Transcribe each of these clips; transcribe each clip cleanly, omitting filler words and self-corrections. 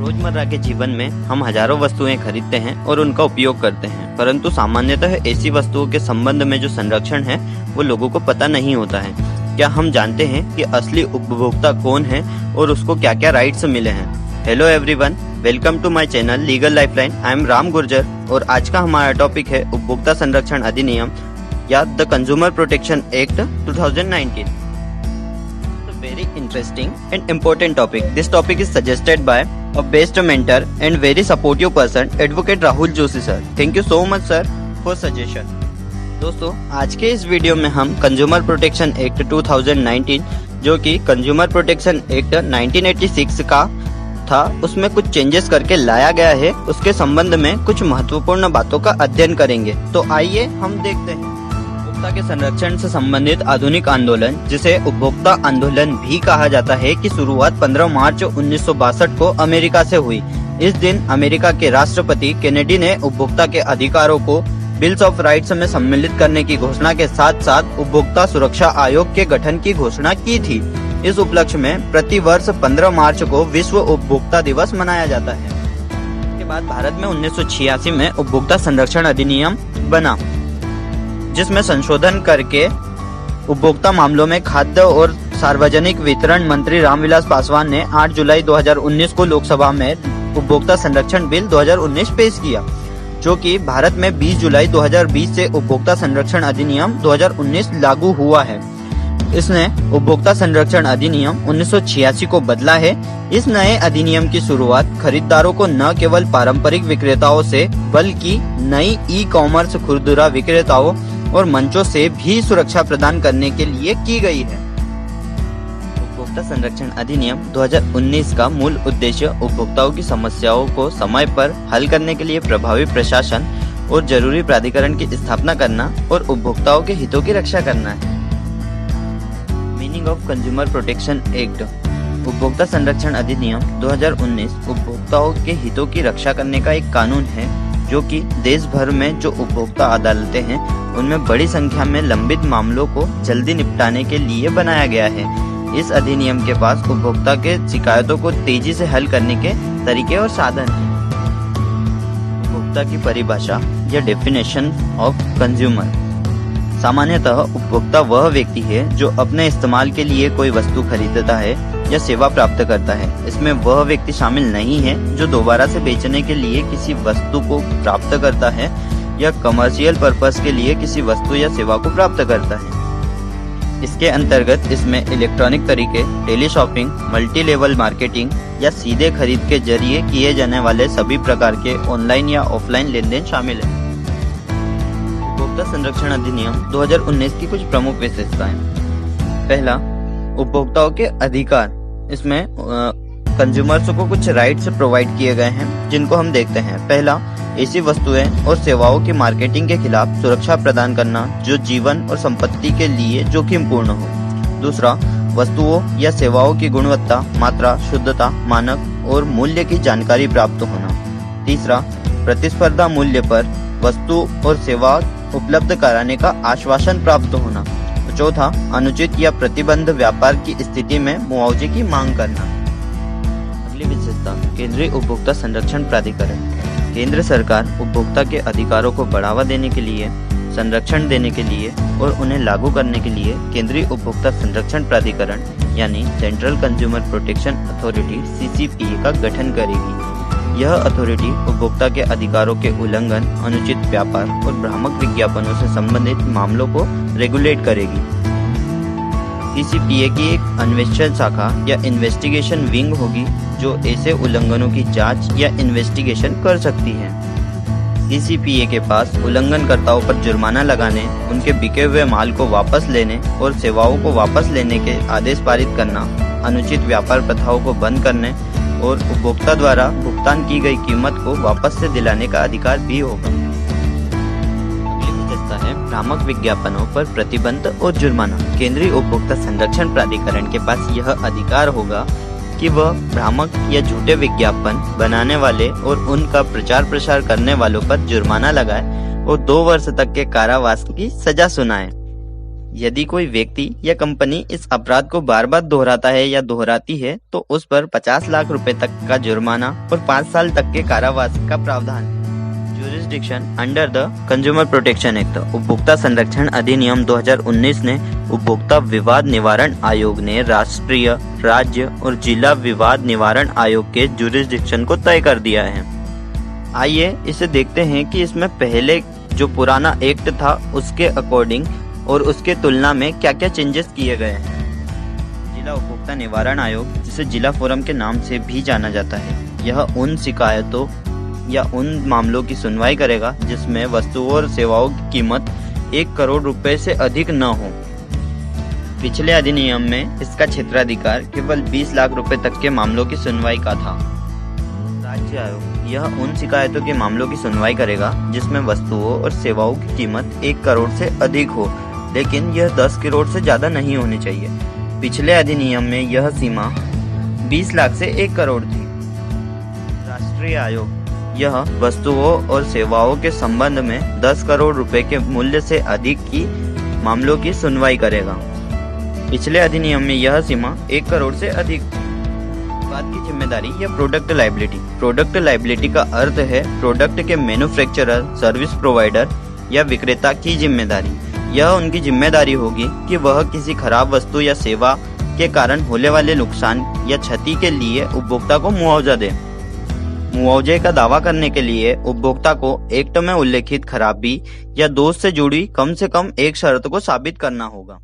रोजमर्रा के जीवन में हम हजारों वस्तुएं खरीदते हैं और उनका उपयोग करते हैं, परंतु सामान्यतः ऐसी वस्तुओं के संबंध में जो संरक्षण है वो लोगों को पता नहीं होता है। क्या हम जानते हैं कि असली उपभोक्ता कौन है और उसको क्या क्या राइट्स मिले हैं? Hello everyone, welcome to my channel legal lifeline. I am Ram Gurjar और आज का हमारा टॉपिक है उपभोक्ता संरक्षण अधिनियम या the consumer protection act 2019। Very interesting and important topic. This topic is suggested by a best mentor and very supportive person, Advocate Rahul Joshi sir. Thank you so much sir for suggestion. दोस्तों, आज के इस video में हम consumer protection act 2019 जो कि consumer protection act 1986 का था, उसमें कुछ चेंजेस करके लाया गया है, उसके संबंध में कुछ महत्वपूर्ण बातों का अध्ययन करेंगे। तो आइए हम देखते हैं। उपभोक्ता के संरक्षण से संबंधित आधुनिक आंदोलन, जिसे उपभोक्ता आंदोलन भी कहा जाता है, की शुरुआत 15 मार्च 1962 को अमेरिका से हुई। इस दिन अमेरिका के राष्ट्रपति केनेडी ने उपभोक्ता के अधिकारों को बिल्स ऑफ राइट्स में सम्मिलित करने की घोषणा के साथ साथ उपभोक्ता सुरक्षा आयोग के गठन की घोषणा की थी। इस उपलक्ष्य में प्रति वर्ष 15 मार्च को विश्व उपभोक्ता दिवस मनाया जाता है। इसके बाद भारत में 1986 में उपभोक्ता संरक्षण अधिनियम बना, जिसमें संशोधन करके उपभोक्ता मामलों में खाद्य और सार्वजनिक वितरण मंत्री रामविलास पासवान ने 8 जुलाई 2019 को लोकसभा में उपभोक्ता संरक्षण बिल 2019 पेश किया, जो कि भारत में 20 जुलाई 2020 से उपभोक्ता संरक्षण अधिनियम 2019 लागू हुआ है। इसने उपभोक्ता संरक्षण अधिनियम 1986 को बदला है। इस नए अधिनियम की शुरुआत खरीदारों को न केवल पारंपरिक विक्रेताओं से बल्कि नई ई-कॉमर्स खुदरा विक्रेताओं और मंचों से भी सुरक्षा प्रदान करने के लिए की गई है। उपभोक्ता संरक्षण अधिनियम 2019 का मूल उद्देश्य उपभोक्ताओं की समस्याओं को समय पर हल करने के लिए प्रभावी प्रशासन और जरूरी प्राधिकरण की स्थापना करना और उपभोक्ताओं के हितों की रक्षा करना है। Meaning of consumer protection act. उपभोक्ता संरक्षण अधिनियम 2019 उपभोक्ताओं के हितों की रक्षा करने का एक कानून है, जो कि देश भर में जो उपभोक्ता अदालतें हैं उनमें बड़ी संख्या में लंबित मामलों को जल्दी निपटाने के लिए बनाया गया है। इस अधिनियम के पास उपभोक्ता के शिकायतों को तेजी से हल करने के तरीके और साधन हैं। उपभोक्ता की परिभाषा या डेफिनेशन ऑफ कंज्यूमर। सामान्यतः उपभोक्ता वह व्यक्ति है जो अपने इस्तेमाल के लिए कोई वस्तु खरीदता है या सेवा प्राप्त करता है। इसमें वह व्यक्ति शामिल नहीं है जो दोबारा से बेचने के लिए किसी वस्तु को प्राप्त करता है या कमर्शियल पर्पस के लिए किसी वस्तु या सेवा को प्राप्त करता है। इसके अंतर्गत इसमें इलेक्ट्रॉनिक तरीके, tele shopping, multi level marketing या सीधे खरीद के जरिए किए जाने वाले सभी प्रकार के ऑनलाइन या ऑफलाइन लेन देन शामिल है। उपभोक्ता संरक्षण अधिनियम 2019 की कुछ प्रमुख विशेषताएं। पहला, उपभोक्ताओं के अधिकार। इसमें कंज्यूमर्स को कुछ राइट्स प्रोवाइड किए गए हैं, जिनको हम देखते हैं। पहला, ऐसी वस्तुएं और सेवाओं की मार्केटिंग के खिलाफ सुरक्षा प्रदान करना जो जीवन और संपत्ति के लिए जोखिमपूर्ण हो। दूसरा, वस्तुओं या सेवाओं की गुणवत्ता, मात्रा, शुद्धता, मानक और मूल्य की जानकारी प्राप्त होना। तीसरा, प्रतिस्पर्धा मूल्य पर वस्तु और सेवा उपलब्ध कराने का आश्वासन प्राप्त होना। चौथा, अनुचित या प्रतिबंध व्यापार की स्थिति में मुआवजे की मांग करना। अगली विशेषता, केंद्रीय उपभोक्ता संरक्षण प्राधिकरण। केंद्र सरकार उपभोक्ता के अधिकारों को बढ़ावा देने के लिए, संरक्षण देने के लिए और उन्हें लागू करने के लिए केंद्रीय उपभोक्ता संरक्षण प्राधिकरण यानी central consumer protection authority (CCPA) का गठन करेगी। यह अथॉरिटी उपभोक्ता के अधिकारों के उल्लंघन, अनुचित व्यापार और भ्रामक विज्ञापनों से संबंधित मामलों को रेगुलेट करेगी। CCPA की एक अन्वेषण शाखा या इन्वेस्टिगेशन विंग होगी जो ऐसे उल्लंघनों की जांच या इन्वेस्टिगेशन कर सकती है। CCPA के पास उल्लंघनकर्ताओं पर जुर्माना लगाने, उनके बिके हुए माल को वापस लेने और सेवाओं को वापस लेने के आदेश पारित करना, अनुचित व्यापार प्रथाओं को बंद करने और उपभोक्ता द्वारा भुगतान की गई कीमत को वापस से दिलाने का अधिकार भी होगा। अगली विशेषता है भ्रामक विज्ञापनों पर प्रतिबंध और जुर्माना। केंद्रीय उपभोक्ता संरक्षण प्राधिकरण के पास यह अधिकार होगा कि वह भ्रामक या झूठे विज्ञापन बनाने वाले और उनका प्रचार प्रसार करने वालों पर जुर्माना लगाए और 2 वर्ष तक के कारावास की सजा सुनाए। यदि कोई व्यक्ति या कंपनी इस अपराध को बार बार दोहराता है या दोहराती है तो उस पर 50 लाख रुपए तक का जुर्माना और 5 साल तक के कारावास का प्रावधान है। Jurisdiction under the consumer protection act, उपभोक्ता संरक्षण अधिनियम 2019 ने उपभोक्ता विवाद निवारण आयोग ने राष्ट्रीय, राज्य और जिला विवाद निवारण आयोग के ज्यूरिसडिक्शन को तय कर दिया है। आइए इसे देखते हैं कि इसमें पहले जो पुराना एक्ट था उसके अकॉर्डिंग और उसके तुलना में क्या क्या चेंजेस किए गए हैं। जिला उपभोक्ता निवारण आयोग, जिसे जिला फोरम के नाम से भी जाना जाता है, यह उन शिकायतों या उन मामलों की सुनवाई करेगा जिसमें वस्तुओं और सेवाओं की कीमत 1 करोड़ रुपए से अधिक न हो। पिछले अधिनियम में इसका क्षेत्राधिकार केवल 20 लाख रुपए तक के मामलों की सुनवाई का था। राज्य आयोग यह उन शिकायतों के मामलों की सुनवाई करेगा जिसमें वस्तुओं और सेवाओं की कीमत 1 करोड़ से अधिक हो, लेकिन यह 10 करोड़ से ज्यादा नहीं होनी चाहिए। पिछले अधिनियम में यह सीमा 20 लाख से 1 करोड़ थी। राष्ट्रीय आयोग यह वस्तुओं और सेवाओं के संबंध में 10 करोड़ रुपए के मूल्य से अधिक की मामलों की सुनवाई करेगा। पिछले अधिनियम में यह सीमा 1 करोड़ से अधिक थी। उत्पाद की जिम्मेदारी या प्रोडक्ट लायबिलिटी। प्रोडक्ट लायबिलिटी का अर्थ है प्रोडक्ट के मैन्युफैक्चरर, सर्विस प्रोवाइडर या विक्रेता की जिम्मेदारी। यह उनकी जिम्मेदारी होगी कि वह किसी खराब वस्तु या सेवा के कारण होने वाले नुकसान या क्षति के लिए उपभोक्ता को मुआवजा दे। मुआवजे का दावा करने के लिए उपभोक्ता को एक्ट में उल्लेखित खराबी या दोष से जुड़ी कम से कम एक शर्त को साबित करना होगा।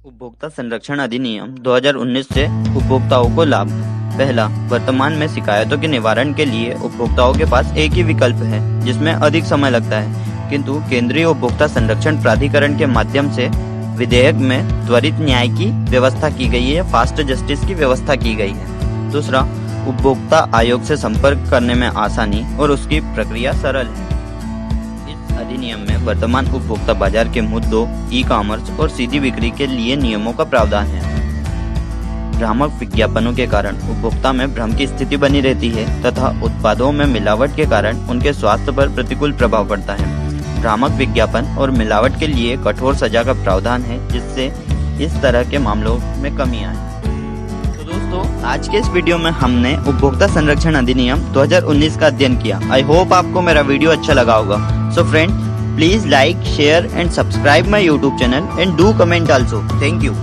उपभोक्ता संरक्षण अधिनियम 2019 से उपभोक्ताओं को लाभ। पहला, वर्तमान में शिकायतों के निवारण के लिए उपभोक्ताओं के पास एक ही विकल्प है जिसमें अधिक समय लगता है, किंतु केंद्रीय उपभोक्ता संरक्षण प्राधिकरण के माध्यम से विधेयक में त्वरित न्याय की व्यवस्था की गई है, फास्ट जस्टिस की व्यवस्था की गई है। दूसरा, उपभोक्ता आयोग से संपर्क करने में आसानी और उसकी प्रक्रिया सरल है। इस अधिनियम में वर्तमान उपभोक्ता बाजार के मुद्दों, ई कॉमर्स और सीधी बिक्री के लिए नियमों का प्रावधान है। भ्रामक विज्ञापनों के कारण उपभोक्ता में भ्रम की स्थिति बनी रहती है तथा उत्पादों में मिलावट के कारण उनके स्वास्थ्य पर प्रतिकूल प्रभाव पड़ता है। भ्रामक विज्ञापन और मिलावट के लिए कठोर सजा का प्रावधान है जिससे इस तरह के मामलों में कमी आए। तो दोस्तों, आज के इस वीडियो में हमने उपभोक्ता संरक्षण अधिनियम 2019 का अध्ययन किया। आई होप आपको मेरा वीडियो अच्छा लगा होगा। So friend, please like, share and subscribe my YouTube channel and do comment also. Thank you.